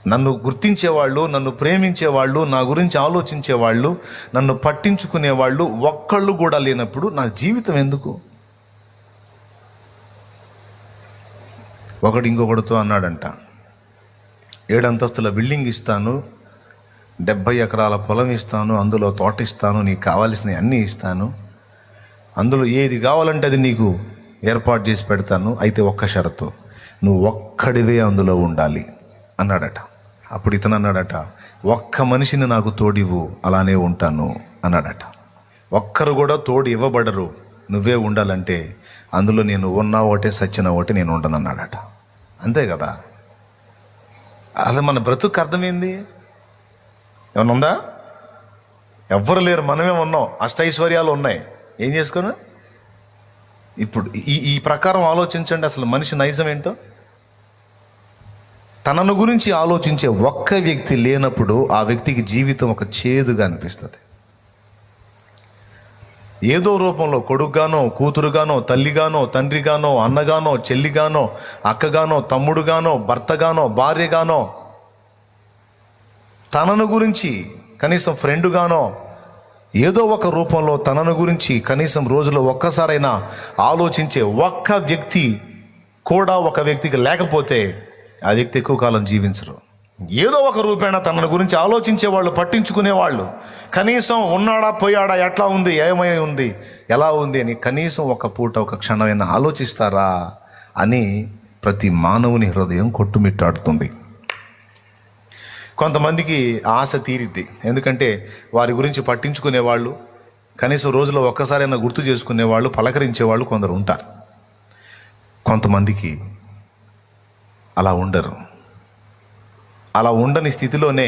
నన్ను గుర్తించేవాళ్ళు, నన్ను ప్రేమించేవాళ్ళు, నా గురించి ఆలోచించేవాళ్ళు, నన్ను పట్టించుకునేవాళ్ళు ఒక్కళ్ళు కూడా లేనప్పుడు నా జీవితం ఎందుకు? ఒకడు ఇంకొకడితో అన్నాడంట, 7 అంతస్తుల బిల్డింగ్ ఇస్తాను, 70 ఎకరాల పొలం ఇస్తాను, అందులో తోట ఇస్తాను, నీకు కావాల్సినవి అన్నీ ఇస్తాను, అందులో ఏది కావాలంటే అది నీకు ఏర్పాటు చేసి పెడతాను, అయితే ఒక్క షరతు, నువ్వు ఒక్కడివే అందులో ఉండాలి అన్నాడట. అప్పుడు ఇతను అన్నాడట, ఒక్క మనిషిని నాకు తోడివ్వు, అలానే ఉంటాను అన్నాడట. ఒక్కరు కూడా తోడు ఇవ్వబడరు, నువ్వే ఉండాలంటే అందులో నేను ఉన్నా ఒకటే సచ్చిన ఒకటి నేను ఉండను అన్నాడట. అంతే కదా? అది మన బ్రతుకు అర్థమైంది. ఏమన్నా ఉందా? ఎవ్వరు లేరు, మనమే ఉన్నాం, అష్టైశ్వర్యాలు ఉన్నాయి. ఏం చేసుకోను? ఇప్పుడు ఈ ప్రకారం ఆలోచించండి, అసలు మనిషి నైజం ఏంటో. తనను గురించి ఆలోచించే ఒక్క వ్యక్తి లేనప్పుడు ఆ వ్యక్తికి జీవితం ఒక చేదుగా అనిపిస్తుంది. ఏదో రూపంలో కొడుకుగానో, కూతురుగానో, తల్లిగానో, తండ్రిగానో, అన్నగానో, చెల్లిగానో, అక్కగానో, తమ్ముడుగానో, భర్తగానో, భార్యగానో, తనను గురించి కనీసం ఫ్రెండుగానో ఏదో ఒక రూపంలో తనను గురించి కనీసం రోజులో ఒక్కసారైనా ఆలోచించే ఒక్క వ్యక్తి కూడా ఒక వ్యక్తికి లేకపోతే ఆ వ్యక్తి ఎక్కువ కాలం జీవించరు. ఏదో ఒక రూపేణ తనను గురించి ఆలోచించేవాళ్ళు, పట్టించుకునేవాళ్ళు, కనీసం ఉన్నాడా, పోయాడా, ఎట్లా ఉంది, ఏమై ఉంది, ఎలా ఉంది అని కనీసం ఒక పూట ఒక క్షణమైనా ఆలోచిస్తారా అని ప్రతి మానవుని హృదయం కొట్టుమిట్టాడుతుంది. కొంతమందికి ఆశ తీరిద్ది, ఎందుకంటే వారి గురించి పట్టించుకునేవాళ్ళు, కనీసం రోజులో ఒక్కసారైనా గుర్తు చేసుకునేవాళ్ళు, పలకరించేవాళ్ళు కొందరు ఉంటారు. కొంతమందికి అలా ఉండరు. అలా ఉండని స్థితిలోనే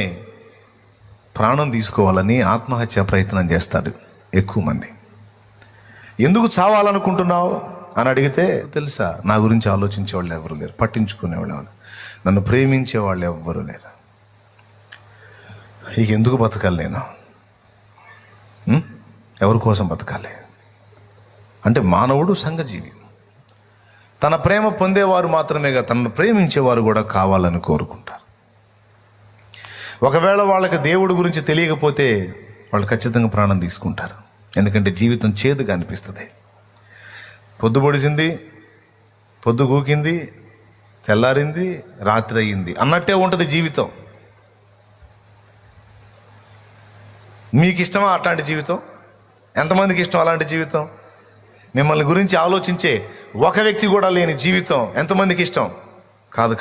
ప్రాణం తీసుకోవాలని ఆత్మహత్య ప్రయత్నం చేస్తారు ఎక్కువ మంది. ఎందుకు చావాలనుకుంటున్నావు అని అడిగితే, తెలుసా, నా గురించి ఆలోచించేవాళ్ళు ఎవరు లేరు, పట్టించుకునేవాళ్ళు ఎవరు, నన్ను ప్రేమించేవాళ్ళు ఎవ్వరు లేరు, ఇక ఎందుకు బతకాలి నేను, ఎవరి కోసం బతకాలి అంటే మానవుడు సంఘజీవి. తన ప్రేమ పొందేవారు మాత్రమేగా తనను ప్రేమించేవారు కూడా కావాలని కోరుకుంటారు. ఒకవేళ వాళ్ళకి దేవుడి గురించి తెలియకపోతే వాళ్ళు ఖచ్చితంగా ప్రాణం తీసుకుంటారు, ఎందుకంటే జీవితం చేదుగా అనిపిస్తుంది. పొద్దు పొడిచింది, పొద్దు గూకింది, తెల్లారింది, రాత్రి అయ్యింది అన్నట్టే ఉంటుంది జీవితం. మీకు ఇష్టమా అట్లాంటి జీవితం? ఎంతమందికి ఇష్టం అలాంటి జీవితం? మిమ్మల్ని గురించి ఆలోచించే ఒక వ్యక్తి కూడా లేని జీవితం ఎంతమందికి ఇష్టం? కాదు.